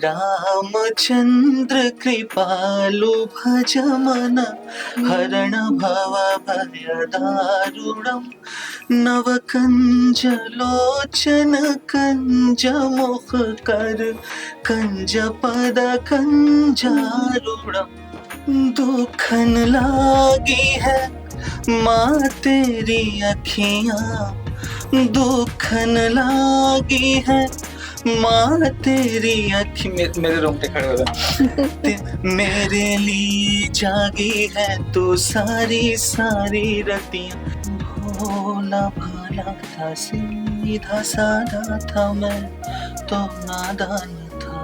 श्रीरामचन्द्र कृपालु भज मन हरण भव भयदारुणम् नवकञ्ज लोचन कञ्ज मुख कर कञ्ज पद कञ्जारुणम् दुखन लागी है माँ तेरी अखियाँ दुखन लागी है माँ तेरी अखी मेरे रोंगटे खड़े हो गए मेरे लिए जागी है तो सारी सारी रतियाँ भोला भाला था सीधा साधा था मैं तो नादान था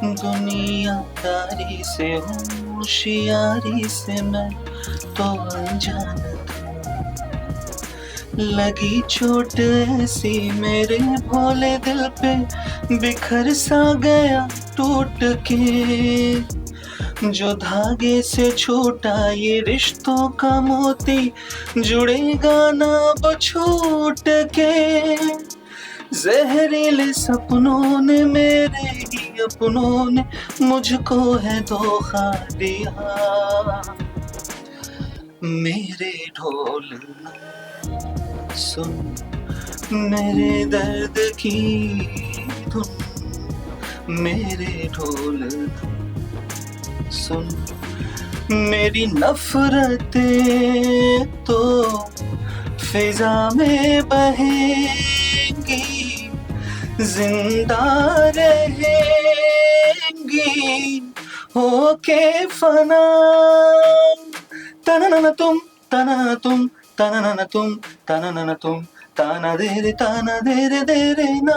दुनियादारी से होशियारी से मैं तो अनजान था लगी चोट ऐसी मेरे भोले दिल पे बिखर सा गया टूट के जो धागे से छूटा ये रिश्तों का मोती जुड़ेगा ना वो छूट के जहरीले सपनों ने मेरे ही अपनों ने मुझको है धोखा दिया मेरे ढोल सुन मेरे दर्द की धुन मेरे ढोल सुन मेरी नफरतें तो फिजा में बहेंगी जिंदा रहेंगी होके फना तनना तुम तनना तुम तनना तुम तनना तुम ताना दे रे ना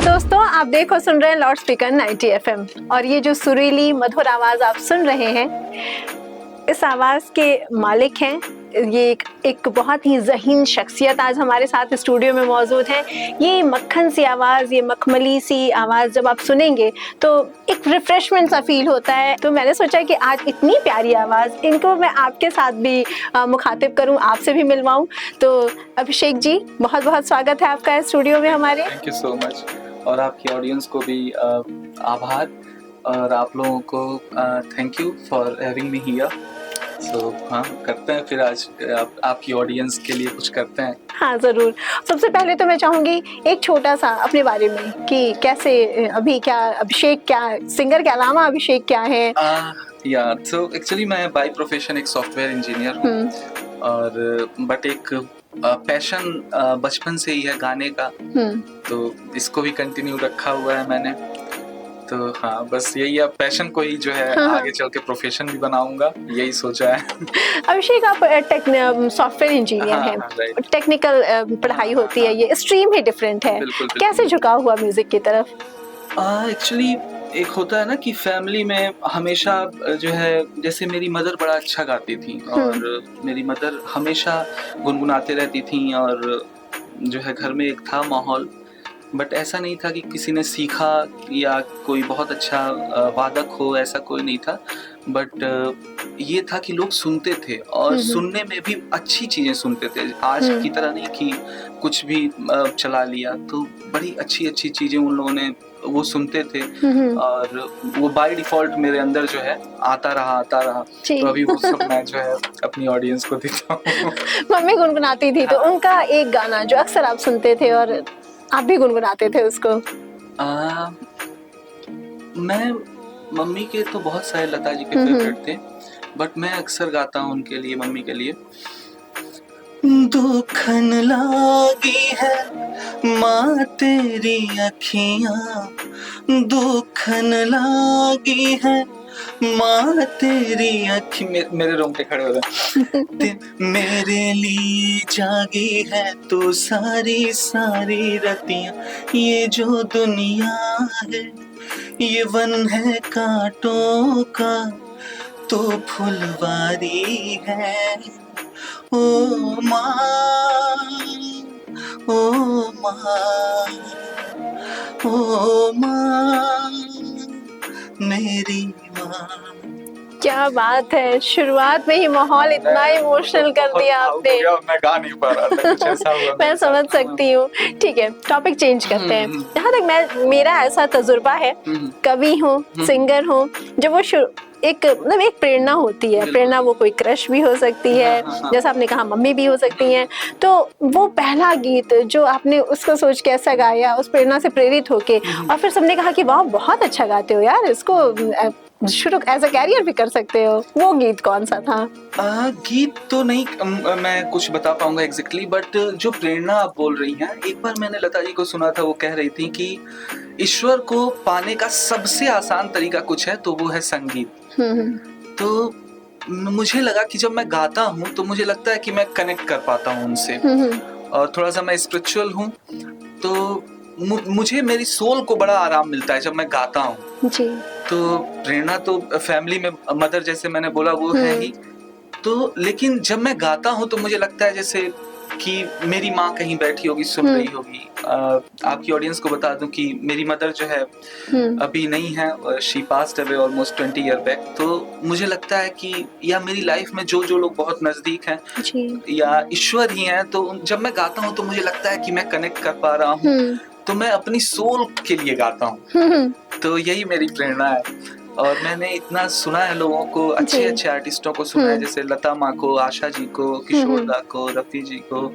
दोस्तों आप देखो सुन रहे हैं लाउड स्पीकर 90 FM और ये जो सुरीली मधुर आवाज आप सुन रहे हैं इस आवाज के मालिक हैं ये एक बहुत ही ज़हीन शख्सियत आज हमारे साथ स्टूडियो में मौजूद है। ये मक्खन सी आवाज़ ये मखमली सी आवाज़ जब आप सुनेंगे तो एक रिफ्रेशमेंट सा फील होता है। तो मैंने सोचा कि आज इतनी प्यारी आवाज़ इनको मैं आपके साथ भी मुखातिब करूं आपसे भी मिलवाऊं। तो अभिषेक जी बहुत बहुत स्वागत है आपका स्टूडियो में हमारे। थैंक यू सो मच और आपकी ऑडियंस को भी आभार और आप लोगों को thank you for having me here. हाँ करते हैं फिर आज आपकी ऑडियंस के लिए कुछ करते हैं। हाँ ज़रूर। सबसे पहले तो मैं चाहूँगी एक छोटा सा अपने बारे में कि कैसे अभी क्या अभिषेक क्या सिंगर के अलावा अभिषेक क्या है। यार सो एक्चुअली मैं बाय प्रोफेशन एक सॉफ्टवेयर इंजीनियर हूँ और बट एक पैशन बचपन से ही है गाने का तो इसको भी कंटिन्यू रखा हुआ है मैंने। तो हाँ बस यही अब पैशन को ही जो है आगे चल के प्रोफेशन भी बनाऊंगा यही सोचा है। अभिषेक आप सॉफ्टवेयर इंजीनियर हैं टेक्निकल पढ़ाई होती है ये स्ट्रीम ही डिफरेंट है बिल्कुल। कैसे झुकाव हुआ म्यूजिक की तरफ? एक्चुअली एक होता है ना कि फैमिली में हमेशा जो है जैसे मेरी मदर बड़ा अच्छा गाती थी और मेरी मदर हमेशा गुनगुनाते रहती थी और जो है घर में एक था माहौल बट ऐसा नहीं था कि किसी ने सीखा या कोई बहुत अच्छा वादक हो ऐसा कोई नहीं था बट ये था कि लोग सुनते थे और सुनने में भी अच्छी चीज़ें सुनते थे। आज की तरह नहीं कि कुछ भी चला लिया तो बड़ी अच्छी अच्छी चीज़ें उन लोगों ने वो सुनते थे और वो बाय डिफॉल्ट मेरे अंदर जो है आता रहा तो अभी वो सब मैं जो है अपनी ऑडियंस को देता हूँ। मम्मी गुनगुनाती थी तो उनका एक गाना जो अक्सर आप सुनते थे और आप भी गुनगुनाते थे उसको? मैं मम्मी के तो बहुत सारे लता जी के फेवरेट थे बट मैं अक्सर गाता हूँ उनके लिए मम्मी के लिए। दुखन लागी है माँ तेरी अखियाँ दुखन लागी है माँ तेरी अखी मेरे रोंगटे खड़े हो गए मेरे लिए जागी है तो सारी सारी रतियाँ ये जो दुनिया है ये वन है कांटों का तो फुलवारी है ओ माँ ओ माँ ओ माँ मेरी माँ। क्या बात है, शुरुआत में ही माहौल इतना इमोशनल कर दिया आपने। मैं गा नहीं पा रहा था, कुछ ऐसा हुआ मैं समझ सकती हूँ। ठीक है, टॉपिक चेंज करते हैं। जहाँ तक मेरा ऐसा तजुर्बा है, कवि हो, सिंगर हो, जब वो एक मतलब एक प्रेरणा होती है, प्रेरणा वो कोई क्रश भी हो सकती है, जैसा आपने कहा मम्मी भी हो सकती हैं, तो वो पहला गीत जो आपने उसको सोच के ऐसा गाया, उस प्रेरणा से प्रेरित होके, और फिर सबने कहा कि वाह बहुत अच्छा गाते हो यार, इसको शुरू एज अ कैरियर भी कर सकते हो, वो गीत कौन सा था? गीत तो नहीं मैं कुछ बता पाऊंगा एग्जैक्टली, बट जो प्रेरणा आप बोल रही हैं, एक बार मैंने लता जी को सुना था, वो कह रही थी कि ईश्वर को पाने का सबसे आसान तरीका कुछ है तो वो है संगीत। तो मुझे लगा कि जब मैं गाता हूँ तो मुझे लगता है कि मैं कनेक्ट कर पाता हूँ उनसे, और थोड़ा सा मैं स्पिरिचुअल हूँ, तो मुझे मेरी सोल को बड़ा आराम मिलता है जब मैं गाता हूँ जी। तो प्रेरणा तो फैमिली में मदर, जैसे मैंने बोला, वो है ही, तो लेकिन जब मैं गाता हूँ तो मुझे लगता है जैसे कि मेरी माँ कहीं बैठी होगी, सुन रही होगी। आपकी ऑडियंस को बता दूं कि मेरी मदर जो है अभी नहीं है, she passed away almost 20 year back. तो मुझे लगता है कि या मेरी लाइफ में जो जो लोग बहुत नजदीक हैं या ईश्वर ही हैं, तो जब मैं गाता हूँ तो मुझे लगता है कि मैं कनेक्ट कर पा रहा हूँ, तो मैं अपनी सोल के लिए गाता हूँ। तो यही मेरी प्रेरणा है। और मैंने इतना सुना है लोगों को, अच्छे अच्छे आर्टिस्टों को सुना है, जैसे लता माँ को, आशा जी को, किशोर दा को, रफी जी को,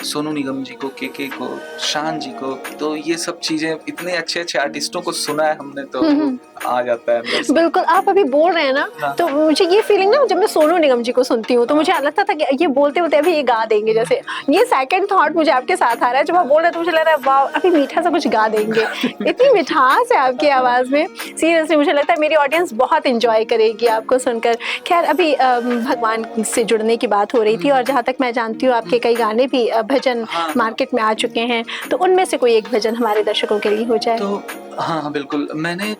सोनू निगम जी को, के को, शान जी को, तो ये सब चीजें, इतने अच्छे अच्छे आर्टिस्टों को सुना है हमने, तो आ जाता है। बिल्कुल, आप अभी बोल रहे हैं ना, हाँ। तो मुझे ये फीलिंग ना, जब मैं सोनू निगम जी को सुनती हूँ तो मुझे लगता था कि ये बोलते बोलते अभी ये गा देंगे, जैसे ये सेकंड थॉट मुझे आपके साथ आ रहा है, जब आप बोल रहे हैं तो मुझे लग रहा है वाह अभी मीठा सा कुछ गा देंगे। इतनी मिठास है आपकी आवाज में, सीरियसली मुझे लगता है मेरी ऑडियंस बहुत इंजॉय करेगी आपको सुनकर। खैर, अभी भगवान से जुड़ने की बात हो रही थी, और जहाँ तक मैं जानती हूँ आपके कई गाने भी भजन मार्केट में आ चुके हैं, तो उनमें से कोई एक भजन हमारे दर्शकों के लिए हो जाए तो? हाँ बिल्कुल, मैंने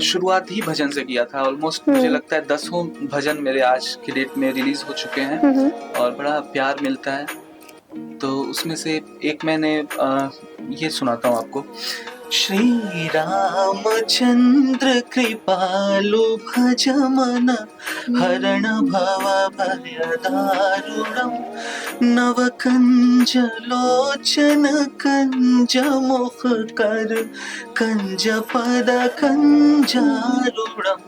शुरुआत ही भजन से किया था। ऑलमोस्ट मुझे लगता है 10 भजन मेरे आज की डेट में रिलीज हो चुके हैं, और बड़ा प्यार मिलता है। तो उसमें से एक मैंने ये सुनाता हूँ आपको। श्री रामचंद्र कृपालु भज मन, हरण भव भय दारुणम, नव कंज लोचन कंज मुख कर, कंज पद कंजारुणम।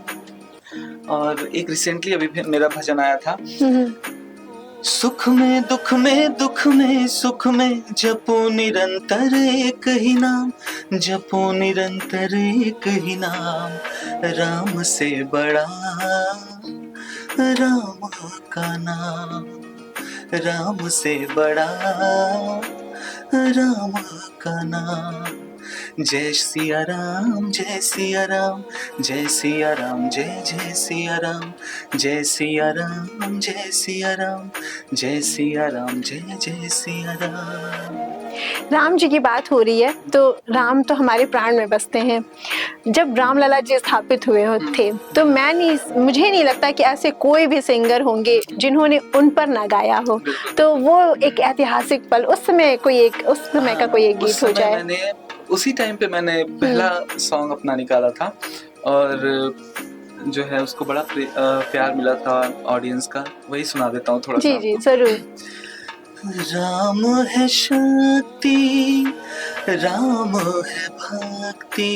और एक रिसेंटली अभी मेरा भजन आया था, सुख में दुख में दुख में सुख में, जपो निरंतर एक ही नाम, जपो निरंतर एक ही नाम, राम से बड़ा राम का नाम, राम से बड़ा राम का नाम। जय सिया राम, जय सिया राम, जय सिया राम, जय जय सिया राम, जय सिया राम, जय सिया राम, जय सिया राम, जय जय सिया राम। राम जी की बात हो रही है, तो राम तो हमारे प्राण में बसते हैं। जब रामलला जी स्थापित हुए थे, तो मुझे नहीं लगता कि ऐसे कोई भी सिंगर होंगे जिन्होंने उन पर ना गाया हो। तो वो एक ऐतिहासिक पल, उस समय का कोई एक गीत हो जाए। उसी टाइम पे मैंने पहला सॉन्ग अपना निकाला था, और जो है उसको बड़ा प्यार मिला था ऑडियंस का, वही सुना देता हूँ थोड़ा सा। जी जरूर। राम है शक्ति, राम है भक्ति,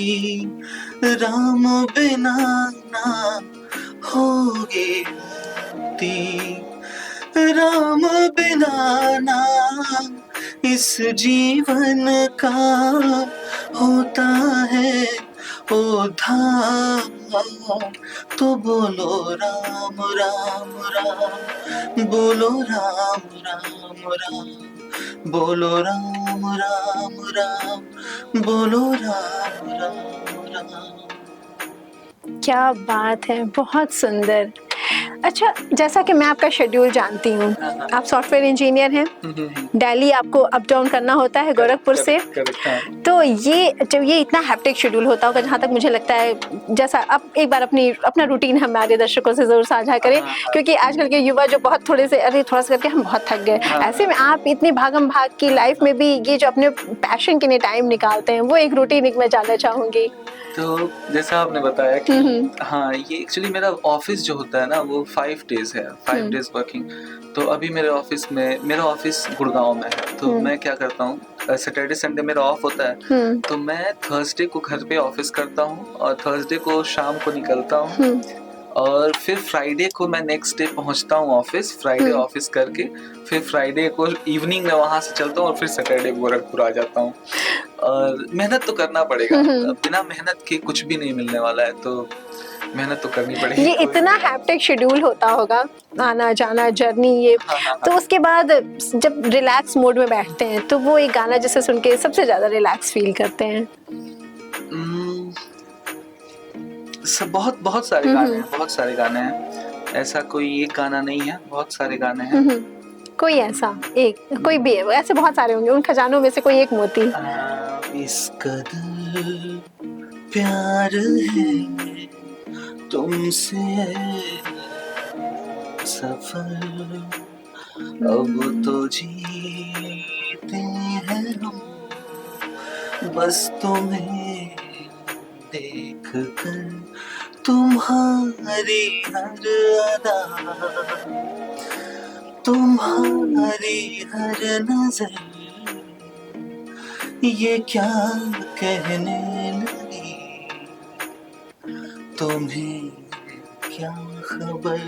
राम बिना ना होगी मुक्ति, राम बिना ना इस जीवन का होता है उद्धार। तो बोलो राम राम राम, बोलो राम राम राम, बोलो राम राम राम, बोलो राम राम राम। क्या बात है, बहुत सुंदर। अच्छा, जैसा कि मैं आपका शेड्यूल जानती हूँ, आप सॉफ्टवेयर इंजीनियर हैं, दिल्ली आपको अप डाउन करना होता है गोरखपुर से, तो ये इतना हैप्टिक शेड्यूल होता होगा, जहाँ तक मुझे लगता है, जैसा आप एक बार अपना रूटीन हमारे दर्शकों से जरूर साझा करें, क्योंकि आजकल के युवा जो बहुत थोड़ा सा करके हम बहुत थक गए, ऐसे में आप इतनी भागम भाग की लाइफ में भी ये जो अपने पैशन के लिए टाइम निकालते हैं, वो एक रूटीन मैं जानना चाहूंगी। तो जैसा आपने बताया कि हम्म, हाँ, ये एक्चुअली मेरा ऑफिस जो होता है ना वो 5 डेज है, 5 डेज वर्किंग। तो अभी मेरे ऑफिस में, मेरा ऑफिस गुड़गांव में है, तो मैं क्या करता हूँ, सैटरडे संडे मेरा ऑफ होता है, तो मैं थर्सडे को घर पे ऑफिस करता हूँ और थर्सडे को शाम को निकलता हूँ और फिर फ्राइडे को मैं नेक्स्ट डे पहुंचता हूँ ऑफिस, फ्राइडे ऑफिस करके फिर फ्राइडे को इवनिंग में वहां से चलता हूँ और फिर सैटरडे गोरखपुर आ जाता हूँ। और मेहनत तो करना पड़ेगा, बिना मेहनत के कुछ भी नहीं मिलने वाला है, तो मेहनत तो करनी पड़ेगी। ये इतना हैप्टिक शेड्यूल होता होगा, आना जाना जर्नी ये। हाँ। तो उसके बाद जब रिलैक्स मोड में बैठते हैं तो वो एक गाना जिसे सुन के सबसे ज्यादा रिलैक्स फील करते हैं? सब बहुत बहुत सारे गाने हैं, बहुत सारे गाने हैं, ऐसा कोई एक गाना नहीं है, बहुत सारे गाने हैं। कोई ऐसा एक, कोई भी ऐसे बहुत सारे होंगे, उन खजानों में से कोई एक मोती। इस कदर प्यार है तुमसे, सफर अब तो जीते हैं हम, बस तुम्हें देख कर, तुम्हारी हर अदा, तुम्हारी हर नजर, ये क्या कहने लगी, तुम्हें क्या खबर।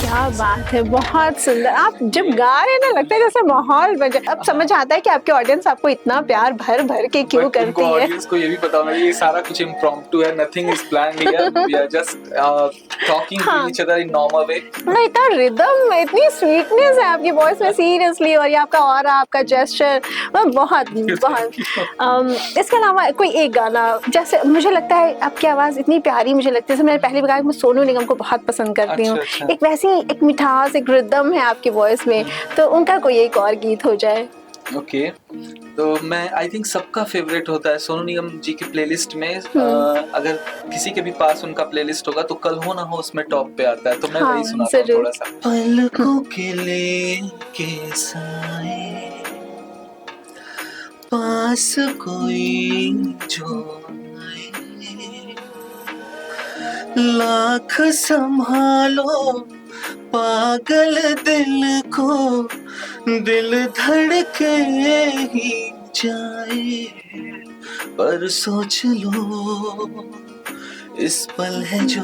क्या बात है, बहुत सुंदर। आप जब गा रहे हैं ना लगता है जैसे माहौल बन जाए। अब समझ आता है कि आपके ऑडियंस आपको इतना प्यार भर भर के क्यों करती है। ऑडियंस को ये भी पता होना चाहिए ये सारा कुछ इम्प्रॉम्प्टू है, nothing is planned here, we are just talking to each other in normal way. मतलब इतना रिदम, इतनी स्वीटनेस है आपकी वॉइस में, सीरियसली। और ये आपका ऑरा, आपका जेस्चर, बहुत बहुत। इसके अलावा कोई एक गाना, जैसे मुझे लगता है आपकी आवाज इतनी प्यारी, मुझे लगती है जैसे मैंने पहले भी कहा मैं सोनू निगम को बहुत पसंद करती हूँ। एक वैसी एक मिठास, एक रिदम है आपकी वॉइस में, तो उनका कोई एक और गीत हो जाए। ओके, तो मैं आई थिंक सबका फेवरेट होता है सोनू निगम जी की प्लेलिस्ट में। अगर किसी के भी पास उनका प्लेलिस्ट होगा तो कल हो ना हो उसमें टॉप पे आता है, तो मैं वही सुनाता हूँ थोड़ा सा। पलकों के लेके साए, पास कोई जो आए, लाख संभालो पागल दिल को, दिल धड़के ही जाए, पर सोच लो इस पल है जो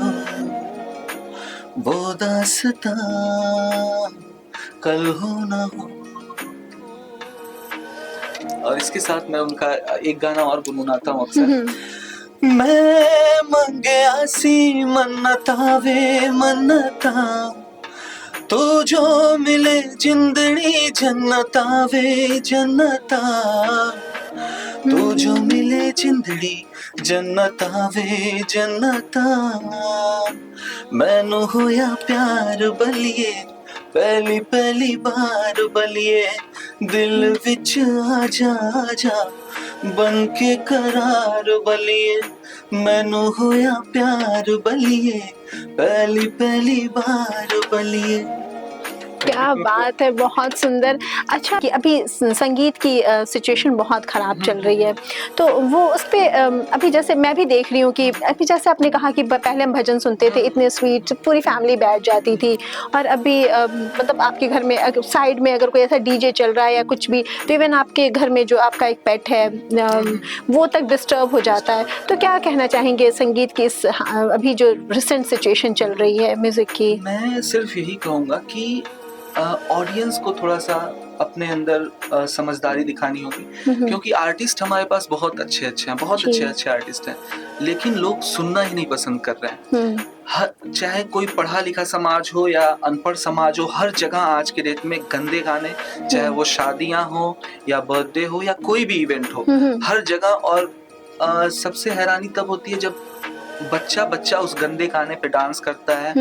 वो दास्तां, कल हो ना हो। और इसके साथ मैं उनका एक गाना और गुनगुनाता हूँ अक्सर। मैं मंगया सी मन्नता वे मन्नता, तो जो मिले जिंदड़ी जन्नता वे जन्नता, तो जो मिले जिंदड़ी जन्नता वे जन्नता, मैनू होया प्यार बलिए पहली पहली बार बलिए, दिल विच आजा आजा बन के करार बलिए, मैनू होया प्यार बलिए पहली पहली बार बलिए। क्या बात है, बहुत सुंदर। अच्छा, कि अभी संगीत की सिचुएशन बहुत ख़राब चल रही है, तो वो उस पे अभी जैसे मैं भी देख रही हूँ कि अभी जैसे आपने कहा कि पहले हम भजन सुनते थे इतने स्वीट, पूरी फैमिली बैठ जाती थी, और अभी मतलब आपके घर में साइड में अगर कोई ऐसा डीजे चल रहा है या कुछ भी, तो इवन आपके घर में जो आपका एक पेट है वो तक डिस्टर्ब हो जाता है। तो क्या कहना चाहेंगे संगीत की इस अभी जो रिसेंट सिचुएशन चल रही है म्यूजिक की? मैं सिर्फ यही कहूँगा कि ऑडियंस को थोड़ा सा अपने अंदर समझदारी दिखानी होगी, क्योंकि आर्टिस्ट हमारे पास बहुत अच्छे अच्छे हैं, बहुत अच्छे अच्छे आर्टिस्ट हैं, लेकिन लोग सुनना ही नहीं पसंद कर रहे हैं। चाहे कोई पढ़ा लिखा समाज हो या अनपढ़ समाज हो, हर जगह आज के डेट में गंदे गाने, चाहे वो शादियां हो या बर्थडे हो या कोई भी इवेंट हो, हर जगह। और सबसे हैरानी तब होती है जब बच्चा उस गंदे गाने पे डांस करता है,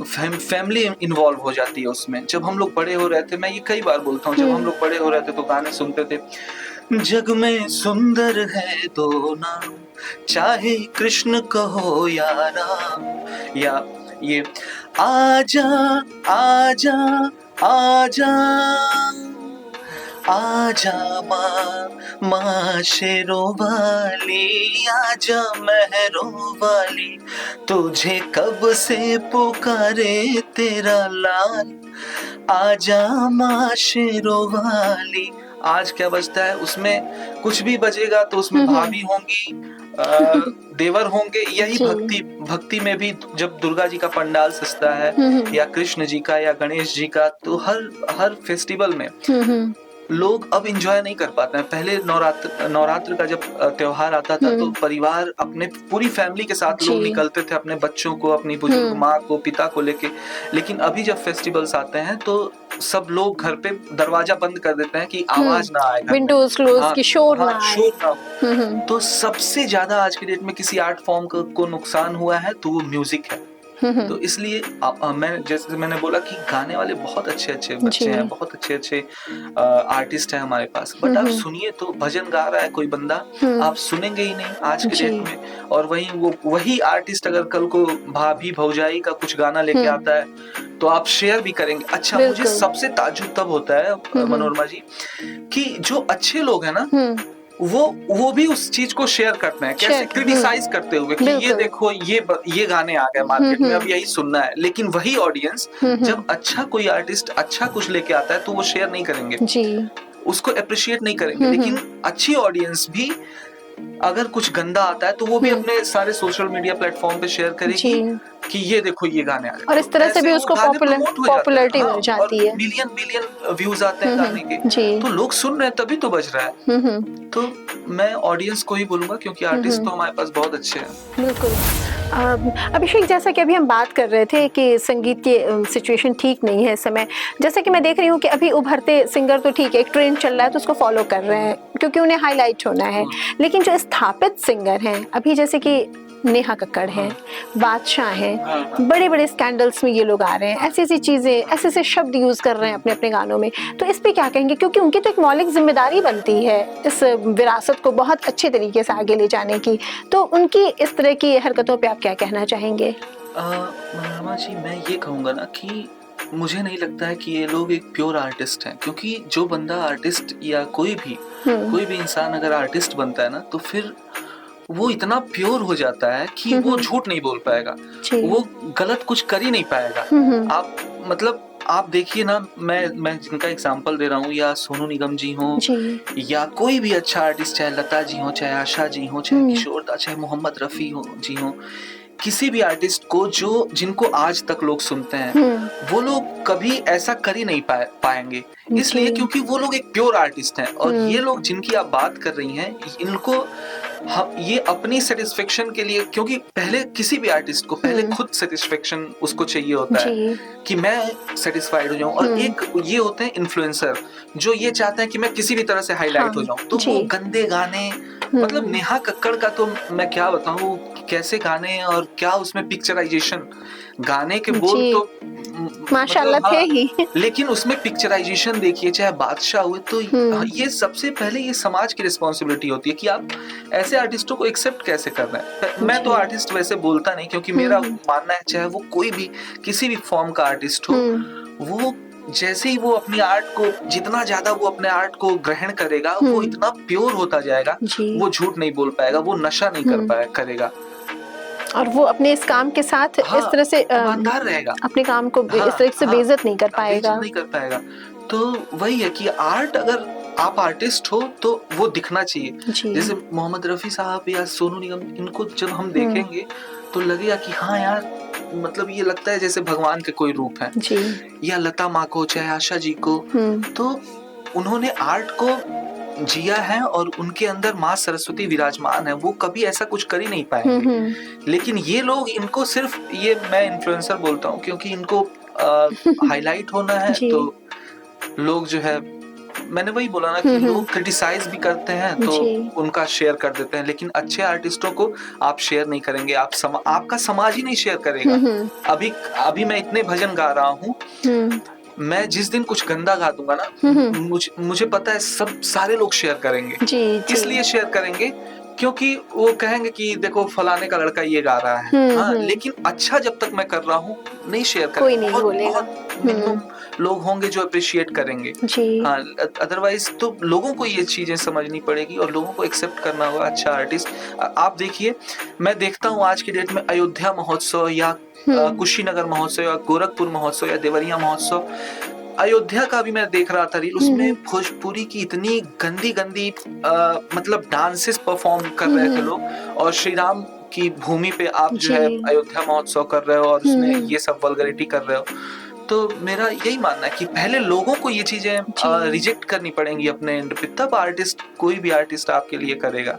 फैमिली इन्वॉल्व हो जाती है उसमें। जब हम लोग बड़े हो रहे थे, मैं ये कई बार बोलता हूँ, जब हम लोग बड़े हो रहे थे तो गाने सुनते थे, जग में सुंदर है दो नाम, चाहे कृष्ण कहो या राम, या ये आजा आजा आजा आजा माँ शेरों वाली, आजा महरों वाली, तुझे कब से पुकारे तेरा लाल, आजा माँ शेरों वाली। आज क्या बजता है उसमें, कुछ भी बजेगा तो उसमें भाभी होंगी, देवर होंगे। यही भक्ति में भी जब दुर्गा जी का पंडाल सजता है या कृष्ण जी का या गणेश जी का, तो हर फेस्टिवल में लोग अब एंजॉय नहीं कर पाते हैं। पहले नवरात्र का जब त्योहार आता था तो परिवार अपने पूरी फैमिली के साथ लोग निकलते थे, अपने बच्चों को, अपनी बुजुर्ग माँ को, पिता को लेके। लेकिन अभी जब फेस्टिवल्स आते हैं तो सब लोग घर पे दरवाजा बंद कर देते हैं कि आवाज ना आए, विंडोज क्लोज की शोर ना हो। तो सबसे ज्यादा आज की डेट में किसी आर्ट फॉर्म को नुकसान हुआ है तो वो म्यूजिक है। तो इसलिए मैं जैसे मैंने बोला कि गाने वाले बहुत अच्छे अच्छे बच्चे हैं, बहुत अच्छे अच्छे आर्टिस्ट हैं हमारे पास, बट आप सुनिए तो भजन गा रहा है कोई बंदा, आप सुनेंगे ही नहीं आज के डेट में। और वही आर्टिस्ट अगर कल को भाभी भौजाई का कुछ गाना लेके आता है तो आप शेयर भी करेंगे। अच्छा, मुझे सबसे ताज्जुब तब होता है मनोरमा जी कि जो अच्छे लोग हैं ना वो भी उस चीज को शेयर करते हैं, कैसे क्रिटिसाइज करते हुए कि ये देखो ये गाने आ गए मार्केट में, अब यही सुनना है। लेकिन वही ऑडियंस जब अच्छा कोई आर्टिस्ट अच्छा कुछ लेके आता है तो वो शेयर नहीं करेंगे, उसको अप्रिशिएट नहीं करेंगे। लेकिन अच्छी ऑडियंस भी अगर कुछ गंदा आता है तो वो भी अपने सारे सोशल मीडिया प्लेटफॉर्म पे शेयर करेगी कि ये देखो ये गाने आ गए, और इस तरह से भी उसको पॉपुलैरिटी मिल जाती है, मिलियन व्यूज आते हैं गाने के, तो लोग सुन रहे हैं तभी तो बज रहा है। तो मैं ऑडियंस को ही बोलूंगा, क्योंकि आर्टिस्ट तो हमारे पास बहुत अच्छे हैं। बिल्कुल। अभिषेक, जैसा कि अभी हम बात कर रहे थे कि संगीत की सिचुएशन ठीक नहीं है इस समय, जैसा कि मैं देख रही हूँ कि अभी उभरते सिंगर तो ठीक है, एक ट्रेंड चल रहा है तो उसको फॉलो कर रहे हैं क्योंकि उन्हें हाईलाइट होना है। लेकिन जो स्थापित सिंगर हैं अभी, जैसे कि नेहा कक्कड़ हैं, बादशाह हैं, बड़े बड़े स्कैंडल्स में ये लोग आ रहे हैं, ऐसी ऐसी चीजें, ऐसे ऐसे शब्द यूज कर रहे हैं अपने अपने गानों में, तो इस पे क्या कहेंगे? क्योंकि उनकी तो एक मौलिक जिम्मेदारी बनती है इस विरासत को बहुत अच्छे तरीके से आगे ले जाने की, तो उनकी इस तरह की हरकतों पे आप क्या कहना चाहेंगे? मनोरमा जी, मैं ये कहूँगा ना कि मुझे नहीं लगता है कि ये लोग एक प्योर आर्टिस्ट हैं, क्योंकि जो बंदा आर्टिस्ट या कोई भी इंसान अगर आर्टिस्ट बनता है ना तो फिर वो इतना प्योर हो जाता है कि वो झूठ नहीं बोल पाएगा, वो गलत कुछ कर ही नहीं पाएगा। आप मतलब आप देखिए ना, मैं जिनका एग्जांपल दे रहा हूँ, या सोनू निगम जी हो या कोई भी अच्छा आर्टिस्ट, चाहे लता जी हो, चाहे आशा जी हो, चाहे किशोर दा, चाहे मोहम्मद रफी जी हो, किसी भी आर्टिस्ट को जिनको आज तक लोग सुनते हैं, वो लोग कभी ऐसा कर ही नहीं पाएंगे, इसलिए क्योंकि वो लोग एक प्योर आर्टिस्ट हैं। और ये लोग जिनकी आप बात कर रही हैं, इनको ये अपनी सेटिस्फेक्शन के लिए, क्योंकि पहले किसी भी आर्टिस्ट को पहले खुद सेटिस्फेक्शन उसको चाहिए होता है कि मैं सेटिस्फाइड हो जाऊं, और एक ये होते हैं इन्फ्लुएंसर जो ये चाहते हैं कि मैं किसी भी तरह से हाईलाइट हो जाऊं। तो वो गंदे गाने, मतलब नेहा कक्कड़ का तो मैं क्या बताऊं, कैसे गाने और क्या उसमें पिक्चराइजेशन, गाने के बोल तो माशाल्लाह थे ही, लेकिन उसमें पिक्चराइजेशन देखिए, चाहे बादशाह हुए, तो ये सबसे पहले ये समाज की रिस्पॉन्सिबिलिटी होती है कि आप ऐसे आर्टिस्टों को एक्सेप्ट कैसे कर रहे हैं। मैं तो आर्टिस्ट वैसे बोलता नहीं, क्योंकि मेरा मानना है चाहे वो कोई भी किसी भी फॉर्म का आर्टिस्ट हो, वो जैसे ही वो अपनी आर्ट को, जितना ज्यादा वो अपने आर्ट को ग्रहण करेगा, वो इतना प्योर होता जाएगा, वो झूठ नहीं बोल पाएगा, वो नशा नहीं करेगा, और वो अपने इस काम के साथ इस तरह से ईमानदार रहेगा, अपने काम को इस तरह से बेइज्जत नहीं कर पाएगा। तो वही है कि आर्ट, अगर आप आर्टिस्ट हो तो वो दिखना चाहिए। जैसे मोहम्मद रफी साहब या सोनू निगम, इनको जब हम देखेंगे तो लगेगा कि हाँ यार, मतलब ये लगता है जैसे भगवान के कोई रूप है। या लता माँ को, चाहे आशा जी को, तो उन्होंने आर्ट को जिया है और उनके अंदर माँ सरस्वती विराजमान है, वो कभी ऐसा कुछ कर ही नहीं पाएंगे। लेकिन ये लोग, इनको सिर्फ, ये मैं इन्फ्लुएंसर बोलता हूँ क्योंकि इनको हाईलाइट होना है, तो लोग जो है, मैंने वही बोला ना कि लोग क्रिटिसाइज भी करते हैं तो उनका शेयर कर देते हैं, लेकिन अच्छे आर्टिस्टों को आप शेयर नहीं करेंगे, आपका समाज ही नहीं शेयर करेगा। अभी मैं इतने भजन गा रहा हूँ, मैं जिस दिन कुछ गंदा गा दूंगा ना, मुझे पता है सारे लोग शेयर करेंगे। इसलिए शेयर करेंगे क्योंकि वो कहेंगे कि देखो फलाने का लड़का ये गा रहा है, हाँ, लेकिन अच्छा जब तक मैं कर रहा हूँ नहीं शेयर करेंगे, कोई नहीं बोलेगा। बहुत मिनिमम लोग होंगे जो अप्रिशिएट करेंगे, हाँ, अदरवाइज तो लोगों को ये चीजें समझनी पड़ेगी और लोगों को एक्सेप्ट करना होगा अच्छा आर्टिस्ट। आप देखिए, मैं देखता हूँ आज की डेट में अयोध्या महोत्सव या कुशीनगर महोत्सव या गोरखपुर महोत्सव या देवरिया महोत्सव, अयोध्या का भी मैं देख रहा था रील, उसमें भोजपुरी की इतनी गंदी गंदी मतलब डांसेस परफॉर्म कर रहे थे लोग, और श्री राम की भूमि पे आप जो है अयोध्या महोत्सव कर रहे हो और उसमें ये सब वल्गरिटी कर रहे हो। तो मेरा यही मानना है कि पहले लोगों को ये चीजें रिजेक्ट करनी पड़ेंगी अपने एंड पे, तब आर्टिस्ट, कोई भी आर्टिस्ट आपके लिए करेगा।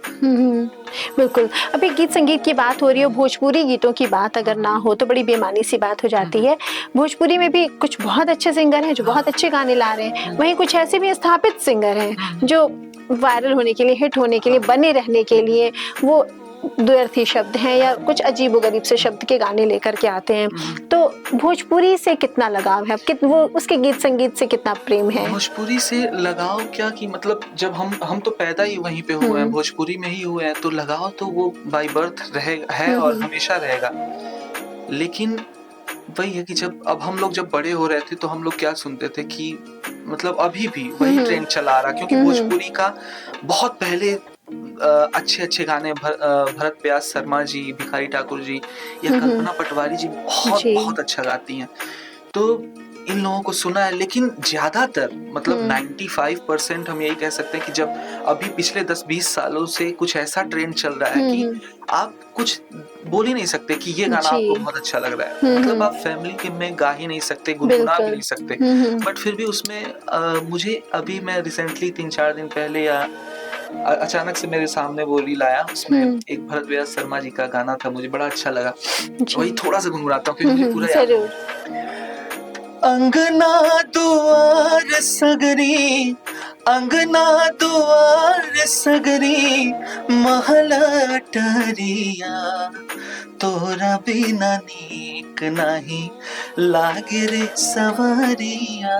बिल्कुल। अभी गीत संगीत की बात हो रही हो, भोजपुरी गीतों की बात अगर ना हो तो बड़ी बेमानी सी बात हो जाती है। भोजपुरी में भी कुछ बहुत अच्छे सिंगर हैं जो बहुत अच्छे गाने ला रहे हैं, वहीं कुछ ऐसे भी स्थापित सिंगर हैं जो वायरल होने के लिए, हिट होने के लिए, बने रहने के लिए वो द्व्यर्थी शब्द हैं या कुछ अजीबोगरीब से शब्द के गाने लेकर के आते हैं। तो भोजपुरी से कितना लगाव है, वो उसके गीत संगीत से कितना प्रेम है? भोजपुरी से लगाव क्या कि मतलब जब हम तो पैदा ही वहीं पे हुए हैं, भोजपुरी में ही हुए हैं, तो लगाव तो वो बाय बर्थ है और हमेशा रहेगा। लेकिन वही है कि जब हम लोग जब बड़े हो रहे थे तो हम लोग क्या सुनते थे कि मतलब अभी भी वही ट्रेंड चला आ रहा, क्योंकि भोजपुरी का बहुत पहले अच्छे गाने भरत व्यास शर्मा जी, भिखारी ठाकुर जी या कल्पना पटवारी जी बहुत अच्छा गाती हैं, तो इन लोगों को सुना है। लेकिन ज्यादातर मतलब 95% हम यही कह सकते हैं कि जब अभी पिछले 10-20 सालों से कुछ ऐसा ट्रेंड चल रहा है कि आप कुछ बोल ही नहीं सकते कि ये गाना आपको बहुत अच्छा लग रहा है, मतलब आप फैमिली के में गा ही नहीं सकते, गुनगुना भी नहीं सकते, बट फिर भी उसमें मुझे अभी मैं रिसेंटली 3-4 दिन पहले या अचानक से मेरे सामने वो रील आया, उसमें एक भरत व्यास शर्मा जी का गाना था, मुझे बड़ा अच्छा लगा, वही थोड़ा सा गुनगुनाता हूँ क्योंकि मुझे पूरा याद है। अंगना दुआर सगरी, अंगना दुआर सगरी, महल अटरिया, तोरा बिना नीक नहीं लागे रे सवरिया,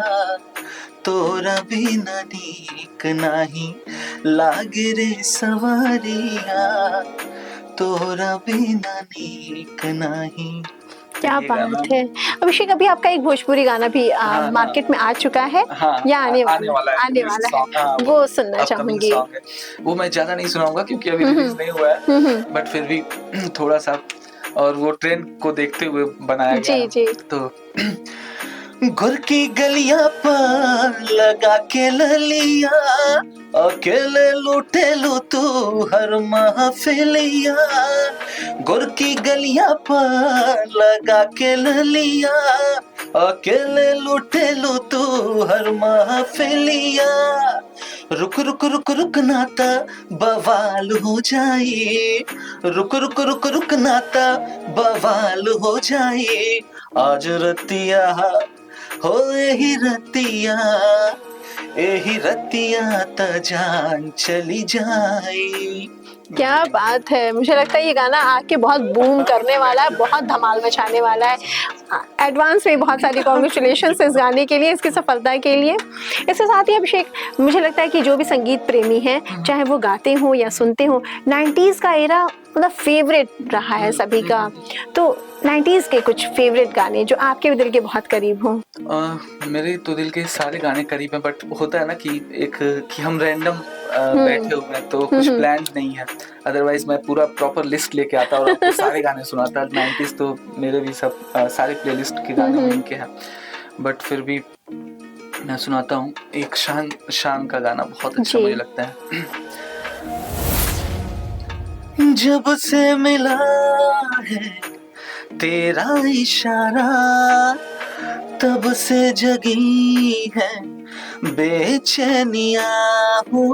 तोरा बिना नीक नहीं लागे रे सवरिया, तोरा बिना नीक नहीं। क्या बात है। अभिषेक, अभी आपका एक भोजपुरी गाना भी मार्केट में आ चुका है या आने वाला है, वो सुनना चाहूंगी। वो मैं ज्यादा नहीं सुनाऊंगा क्योंकि अभी रिलीज नहीं हुआ है, बट फिर भी थोड़ा सा, और वो ट्रेंड को देखते हुए बनाया गया। जी। तो गुर की गलियां पर लगा के ललिया, अकेले लूटे लो तू हर महफिलिया, गुर की गलियां पर लगा के ललिया, अकेले लूटे लो तू हर महफिलिया, रुक रुक रुक रुक नाता बवाल हो जाए, रुक रुक रुक रुक नाता बवाल हो जाए, आज रतिया हो एही रतिया, एही रतिया त जान चली जाए। क्या बात है। मुझे लगता है ये गाना आके बहुत बूम करने वाला है, बहुत धमाल मचाने वाला है। एडवांस में बहुत सारी कॉन्ग्रेचुलेशंस इस गाने के लिए, इसकी सफलता के लिए। इसके साथ ही अभिषेक, मुझे लगता है कि जो भी संगीत प्रेमी हैं, चाहे वो गाते हो या सुनते हो, 90s का एरा मतलब फेवरेट रहा है सभी का। तो 90s के कुछ फेवरेट गाने जो आपके दिल के बहुत करीब हो? मेरे तो दिल के सारे गाने करीब हैं, बट होता है ना कि एक कि हम रैंडम बैठे हुए हैं तो कुछ प्लान नहीं है, अदरवाइज मैं पूरा प्रॉपर लिस्ट लेके आता और आपको सारे गाने सुनाता। 90s तो मेरे भी सब सारे प्लेलिस्ट के गाने उनके हैं, बट फिर भी मैं सुनाता हूँ। एक शान का गाना बहुत अच्छा मुझे लगता है। जब से मिला है तेरा इशारा, तब से जगी है बेचैनिया हो,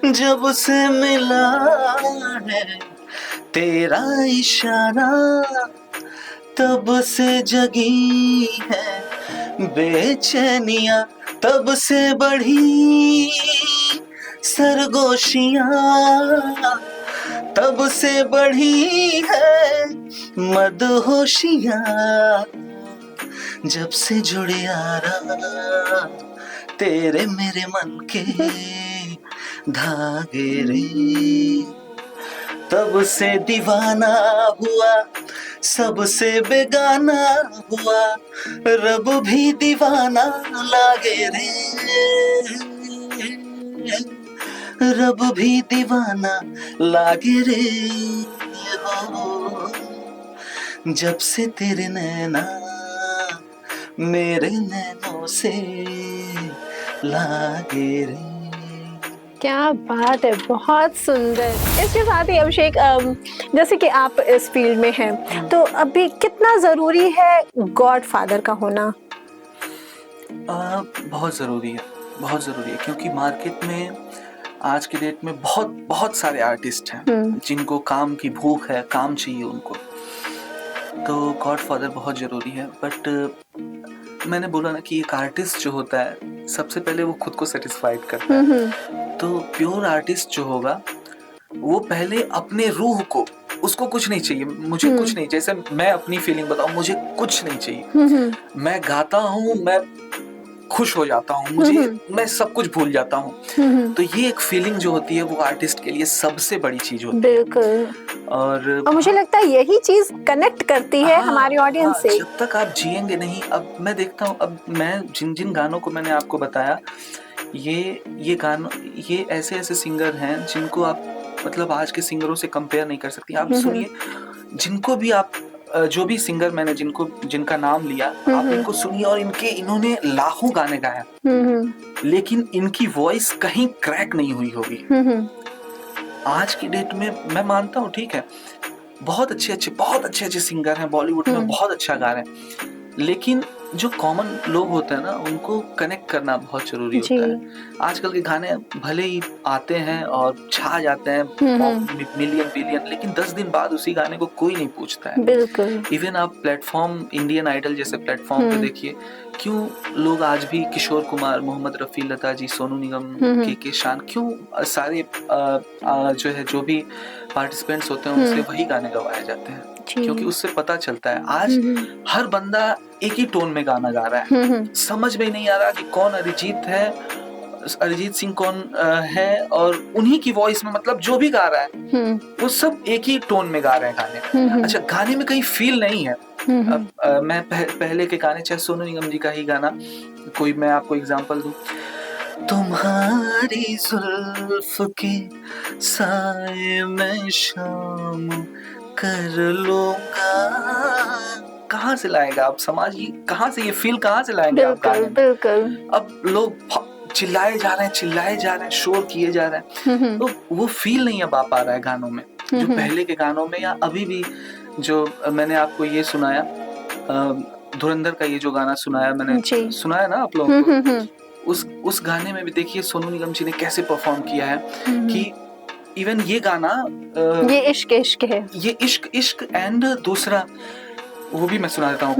जब से मिला है तेरा इशारा, तब से जगी है बेचैनिया, तब से बढ़ी सरगोशियां, तब से बढ़ी है मदहोशियां, जब से जुड़े यारा तेरे मेरे मन के धागे रे, तब से दीवाना हुआ, सबसे बेगाना हुआ, रब भी दीवाना लागे रे, रब भी दीवाना लागे रे हो, जब से तेरे नैना मेरे नैनों से लागे रे। क्या बात है, बहुत सुंदर। इसके साथ ही अभिषेक, जैसे कि आप इस फील्ड में हैं, तो अभी कितना जरूरी है गॉड फादर का होना? बहुत ज़रूरी है, बहुत ज़रूरी है, क्योंकि मार्केट में आज के डेट में बहुत बहुत सारे आर्टिस्ट हैं जिनको काम की भूख है, काम चाहिए उनको, तो गॉड फादर बहुत ज़रूरी है। बट मैंने बोला ना कि एक आर्टिस्ट जो होता है सबसे पहले वो खुद को सेटिस्फाइड करता है। तो प्योर आर्टिस्ट जो होगा वो पहले अपने रूह को, उसको कुछ नहीं चाहिए, मुझे कुछ नहीं, जैसे मैं अपनी फीलिंग बताऊं, मुझे कुछ नहीं चाहिए, मैं गाता हूँ, मैं खुश हो जाता हूँ, मैं सब कुछ भूल जाता हूँ। तो ये एक फीलिंग जो होती है वो आर्टिस्ट के लिए सबसे बड़ी चीज होती है। बिल्कुल। और मुझे लगता है यही चीज कनेक्ट करती है हमारी ऑडियंस से। जब तक आप जिएंगे नहीं, अब मैं देखता हूँ, अब मैं जिन जिन गानों को मैंने आपको बताया, ये गानों, ये ऐसे ऐसे सिंगर हैं जिनको आप मतलब आज के सिंगरों से कंपेयर नहीं कर सकती। आप सुनिए, जिनको भी आप जो भी सिंगर मैंने जिनका नाम लिया, आप इनको सुनिए और इन्होंने लाखों गाने गाए, लेकिन इनकी वॉइस कहीं क्रैक नहीं हुई होगी। आज की डेट में मैं मानता हूँ, ठीक है, बहुत अच्छे सिंगर हैं बॉलीवुड में, बहुत अच्छा गा रहे हैं, लेकिन जो कॉमन लोग होते हैं ना, उनको कनेक्ट करना बहुत जरूरी होता है। आजकल के गाने भले ही आते हैं और छा जाते हैं मिलियन बिलियन, लेकिन 10 दिन बाद उसी गाने को कोई नहीं पूछता है। बिल्कुल। इवन आप प्लेटफॉर्म, इंडियन आइडल जैसे प्लेटफॉर्म पे देखिए, क्यों लोग आज भी किशोर कुमार, मोहम्मद रफी, लता जी, सोनू निगम, के शान, क्यों सारे जो है जो भी पार्टिसिपेंट्स होते हैं उनसे वही गाने गवाए जाते हैं, क्योंकि उससे पता चलता है आज हर बंदा एक ही टोन में गाना गा रहा है। समझ में नहीं आ रहा कि कौन अरिजीत है, अरिजीत सिंह कौन है, और उन्हीं की वॉइस में, मतलब जो भी गा रहा है वो सब एक ही टोन में गा रहे हैं गाने। अच्छा, गाने में कहीं फील नहीं है। अब मैं पहले के गाने, चाहे सोनू निगम जी का ही गाना कोई मैं आपको एग्जांपल दूं, तुम्हारी जुल्फ के साए में शाम कर लूंगा, कहाँ से लाएगा आप, समाजिए कहाँ से, ये फील कहाँ से लाएंगे आप गाने में? बिल्कुल। अब लोग चिल्लाए जा रहे हैं, शोर किए जा रहे हैं, तो वो फील नहीं अब आ पा रहा है गानों में, जो पहले के गानों में, या अभी भी जो मैंने आपको ये सुनाया, धुरंधर का ये जो गाना सुनाया मैंने, सुनाया ना आप लोगों को, उस गाने में भी देखिए सोनू निगम जी ने कैसे परफॉर्म किया है कि इवन ये गाना, ये इश्क इश्क है, ये इश्क इश्क, एंड दूसरा वो भी मैं सुना देता हूँ,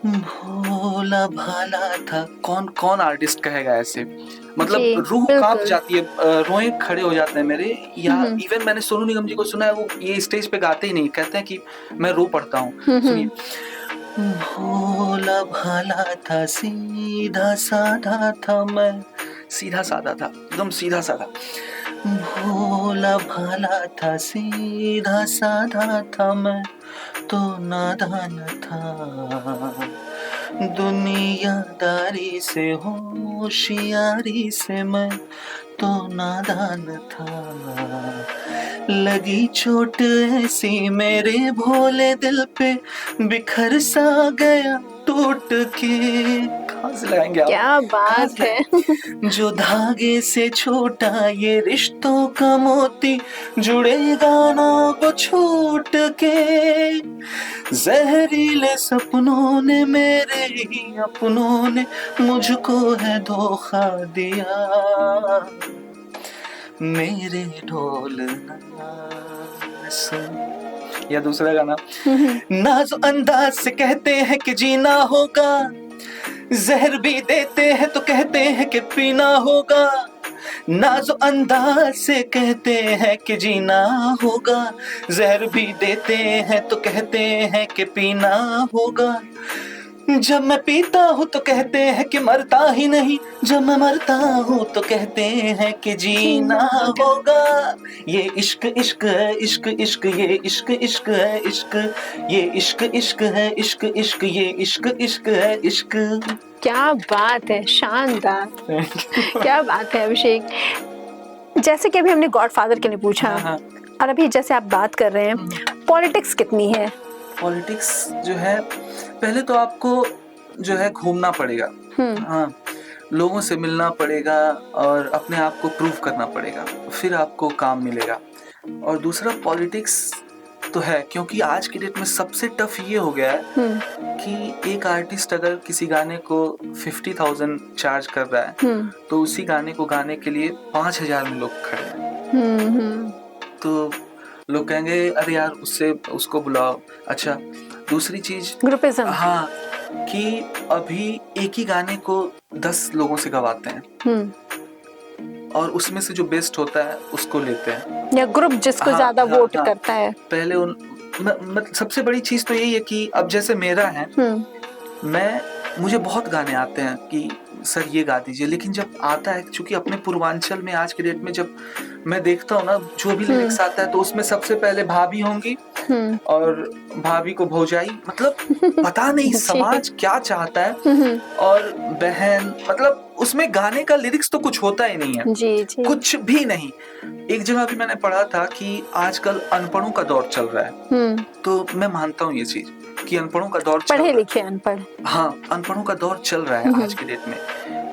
भोला भाला था, कौन आर्टिस्ट कहेगा ऐसे, मतलब रूह कांप जाती है, रोए खड़े हो जाते हैं मेरे। या इवन मैंने सोनू निगम जी को सुना है, वो ये स्टेज पे गाते ही नहीं, कहते हैं कि मैं रो पड़ता हूँ। सुनिए, भोला भाला था, सीधा साधा था, मैं सीधा साधा था, एकदम सीधा साधा, भोला भाला था, सीधा साधा था, मैं तो नादान था, दुनियादारी से होशियारी से मैं तो नादान था, लगी चोट ऐसी मेरे भोले दिल पे, बिखर सा गया टूट के, कहाँ से लाएंगे आप? क्या बात है। जो धागे से छोटा ये रिश्तों का मोती, जुड़ेगा ना वो छूट के, जहरीले सपनों ने, मेरे ही अपनों ने मुझको है धोखा दिया, मेरे ढोल ना सुन। या दूसरा गाना, नाज़ो अंदाज से कहते हैं कि जीना होगा, जहर भी देते हैं तो कहते हैं कि पीना होगा, नाज़ो अंदाज से कहते हैं कि जीना होगा, जहर भी देते हैं तो कहते हैं कि पीना होगा, जब मैं पीता हूँ तो कहते हैं कि मरता ही नहीं, जब मैं मरता हूँ तो कहते हैं कि जीना होगा। ये इश्क इश्क है, इश्क इश्क, ये इश्क इश्क है, इश्क, ये इश्क इश्क है, इश्क इश्क, ये इश्क इश्क है, इश्क। क्या बात है, शानदार। क्या बात है अभिषेक। जैसे कि अभी हमने गॉडफादर के लिए पूछा, हाँ। और अभी जैसे आप बात कर रहे हैं, पॉलिटिक्स कितनी है? पॉलिटिक्स जो है, पहले तो आपको जो है घूमना पड़ेगा, हाँ, लोगों से मिलना पड़ेगा और अपने आप को प्रूव करना पड़ेगा, फिर आपको काम मिलेगा। और दूसरा पॉलिटिक्स तो है, क्योंकि आज की डेट में सबसे टफ ये हो गया है कि एक आर्टिस्ट अगर किसी गाने को 50,000 चार्ज कर रहा है, तो उसी गाने को गाने के लिए 5,000 में लोग खड़े हैं। तो लोग कहेंगे अरे यार उसको बुलाओ। अच्छा, दूसरी चीज ग्रुपिज्म, हाँ, कि अभी एक ही गाने को 10 लोगों से गवाते हैं और उसमें से जो बेस्ट होता है उसको लेते हैं, या ग्रुप जिसको ज्यादा वोट करता है। पहले सबसे बड़ी चीज तो यही है कि अब जैसे मेरा है, मुझे बहुत गाने आते हैं कि सर ये गा दीजिए, लेकिन जब आता है, क्योंकि अपने पूर्वांचल में आज के डेट में जब मैं देखता हूँ ना, जो भी लिरिक्स आता है तो उसमें सबसे पहले भाभी होंगी और भाभी को भौजाई, मतलब पता नहीं समाज क्या चाहता है, और बहन, मतलब उसमें गाने का लिरिक्स तो कुछ होता ही नहीं है, जी। कुछ भी नहीं। एक जगह भी मैंने पढ़ा था कि आजकल अनपढ़ों का दौर चल रहा है, तो मैं मानता हूँ ये चीज कि अनपढ़ों का दौर, पढ़े लिखे अनपढ़, हाँ, अनपढ़ों का दौर चल रहा है आज के डेट में,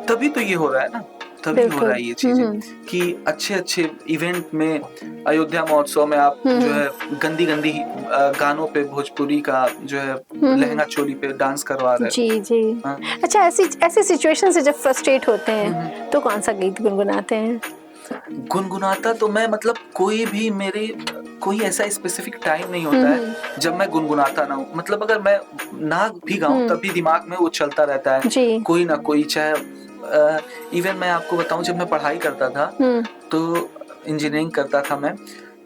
तभी तो ये हो रहा है ना, तभी हो रहा है ये चीजें कि अच्छे इवेंट में, अयोध्या महोत्सव में आप जो है गंदी गानों पे भोजपुरी का जो है लहंगा चोली पे डांस करवा रहे हैं। जी। अच्छा, ऐसी सिचुएशन से जब फ्रस्ट्रेट होते हैं तो कौन सा गीत गुनगुनाते हैं? गुनगुनाता तो मैं, मतलब कोई ऐसा स्पेसिफिक टाइम नहीं होता है जब मैं गुनगुनाता ना हूँ, मतलब अगर मैं ना भी गाऊं तब भी दिमाग में वो चलता रहता है कोई ना कोई, चाहे इवन मैं आपको बताऊं, जब मैं पढ़ाई करता था तो इंजीनियरिंग करता था मैं,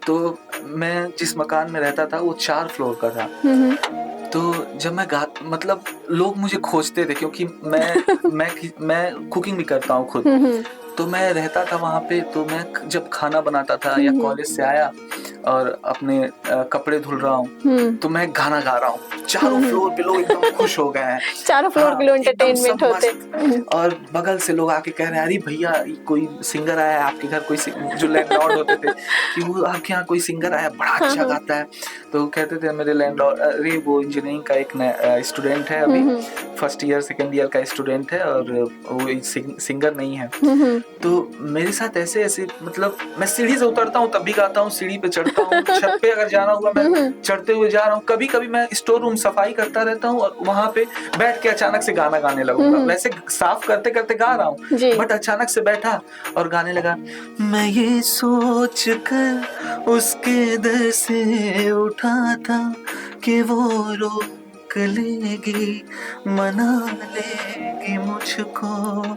तो मैं जिस मकान में रहता था वो 4 फ्लोर का था, तो जब मैं मतलब लोग मुझे खोजते थे, क्योंकि मैं कुकिंग भी करता हूँ खुद, तो मैं रहता था वहाँ पे, तो मैं जब खाना बनाता था या कॉलेज से आया और अपने कपड़े धुल रहा हूँ, तो मैं गाना गा रहा हूँ, चारों फ्लोर पे लोग एकदम खुश हो गए हैं, चारों फ्लोर के लोग एंटरटेनमेंट होते, और बगल से लोग आके कह रहे हैं अरे भैया कोई सिंगर आया है आपके घर, कोई जो लैंडलॉर्ड होते थे कि वो आपके यहाँ कोई सिंगर आया बड़ा अच्छा गाता है, तो कहते थे मेरे लैंडलॉर्ड, अरे वो इंजीनियरिंग का एक स्टूडेंट है, अभी फर्स्ट ईयर सेकेंड ईयर का स्टूडेंट है और वो सिंगर नहीं है, तो मेरे साथ ऐसे मतलब मैं सीढ़ी से उतरता हूँ तब भी गाता हूँ, सीढ़ी पे चढ़ता हूँ, छत पे अगर जाना हुआ मैं चढ़ते हुए जा रहा हूँ, कभी कभी मैं स्टोर रूम सफाई करता रहता हूँ और वहां पे बैठ के अचानक से गाना गाने लगूंगा, वैसे साफ करते करते गा रहा हूँ बट अचानक से बैठा और गाने लगा, मैं ये सोच कर उसके दर से उठा था कि वो रोक लेगी, मना लेगी मुझको।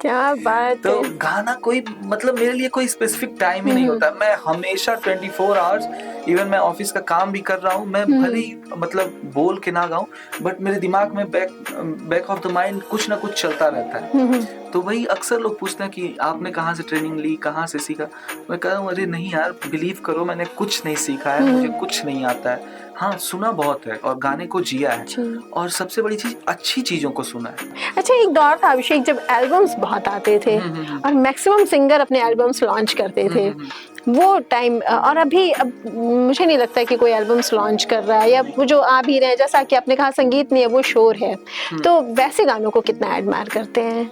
क्या बात तो है। गाना कोई, मतलब मेरे लिए कोई स्पेसिफिक टाइम ही नहीं होता, मैं हमेशा 24 आवर्स, इवन मैं ऑफिस का काम भी कर रहा हूँ, मैं भले ही मतलब बोल के ना गाऊं बट मेरे दिमाग में बैक ऑफ द माइंड कुछ ना कुछ चलता रहता है। तो वही अक्सर लोग पूछते हैं कि आपने कहाँ से ट्रेनिंग ली, कहाँ से सीखा, मैं कह रहा हूँ अरे नहीं यार, बिलीव करो मैंने कुछ नहीं सीखा है, मुझे कुछ नहीं आता है, हाँ सुना बहुत है और गाने को जिया है, और सबसे बड़ी चीज अच्छी चीजों को सुना है। अच्छा, एक दौर था अभिषेक जब एल्बम्स बहुत आते थे और मैक्सिमम सिंगर अपने एल्बम्स लॉन्च करते थे, वो टाइम, और अब मुझे नहीं लगता कि कोई एल्बम्स लॉन्च कर रहा है, या वो जो आ भी रहे हैं, जैसा कि आपने कहा संगीत नहीं है वो शोर है, तो वैसे गानों को कितना एडमायर करते हैं?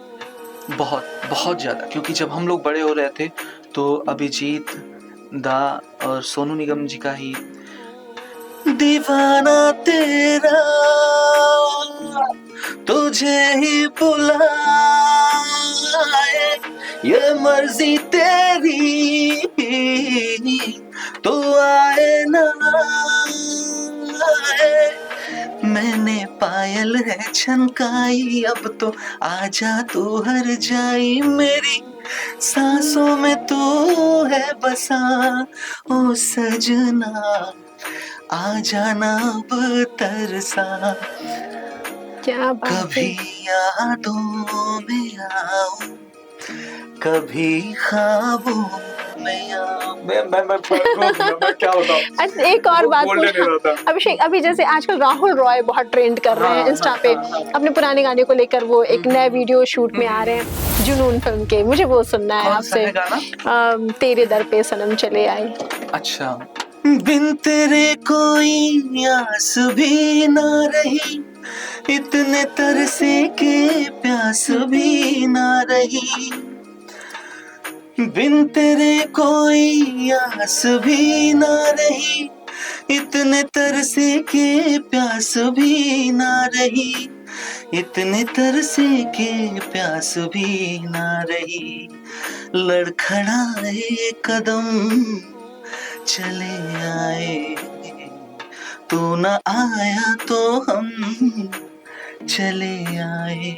बहुत बहुत ज्यादा, क्योंकि जब हम लोग बड़े हो रहे थे तो अभिजीत दा और सोनू निगम जी का ही दीवाना तेरा तुझे ही बुलाए, ये मर्जी तेरी तो आए ना आए, मैंने पायल है छनकाई, अब तो आजा तू हर जाई, मेरी सांसों में तू है बसा, ओ सजना आ जाना अब तरसा। क्या बात है। कभी यादों में आऊं, कभी ख्वाबों में आऊं। मैं क्या बताऊं। अच्छा, एक और बात बोल नहीं रहा था। अभिषेक, अभी जैसे आजकल राहुल रॉय बहुत ट्रेंड कर रहे हैं हाँ, इंस्टा हाँ, पे, हाँ, हाँ। अपने पुराने गाने को लेकर वो एक नए वीडियो शूट में आ रहे हैं जुनून फिल्म के। मुझे वो सुनना है कौन सा आपसे। है गाना? तेरे दर पे सनम चले आई। अच्छा। बिन तेरे कोई आस भी ना रही, इतने तरसे के प्यास भी ना रही। बिन तेरे कोई आस भी ना रही, इतने तरसे के प्यास भी ना रही। इतने तरसे के प्यास भी ना रही। लड़खड़ाए कदम चले आए, तू न आया तो हम चले आए।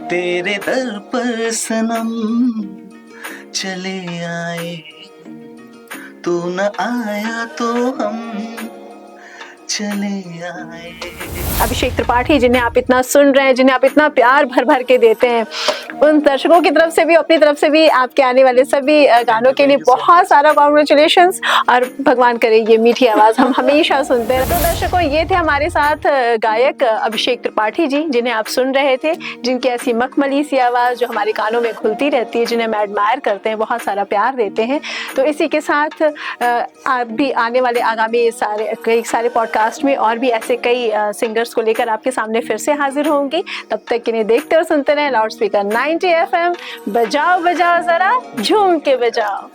तेरे दर पर सनम चले आए, तू न आया तो हम चले आए। अभिषेक त्रिपाठी, जिन्हें आप इतना सुन रहे हैं, जिन्हें आप इतना प्यार भर भर के देते हैं, उन दर्शकों की तरफ से भी, अपनी तरफ से भी आपके आने वाले सभी गानों के लिए बहुत सारा कॉन्ग्रेचुलेशंस। और भगवान करे ये मीठी आवाज हम हमेशा सुनते हैं। तो दर्शकों, ये थे हमारे साथ गायक अभिषेक त्रिपाठी जी, जिन्हें आप सुन रहे थे, जिनकी ऐसी मखमली सी आवाज जो हमारे कानों में घुलती रहती है, जिन्हें हम एडमायर करते हैं, बहुत सारा प्यार देते हैं। तो इसी के साथ आप भी आने वाले आगामी कई सारे पॉडकास्ट में और भी ऐसे कई सिंगर्स को लेकर आपके सामने फिर से हाजिर होंगी। तब तक इन्हें देखते और सुनते रहें लाउड स्पीकर 90 FM। बजाओ बजाओ जरा झूम के बजाओ।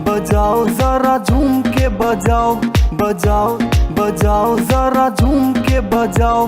बजाओ जरा झूम के बजाओ, बजाओ बजाओ जरा झूम के बजाओ।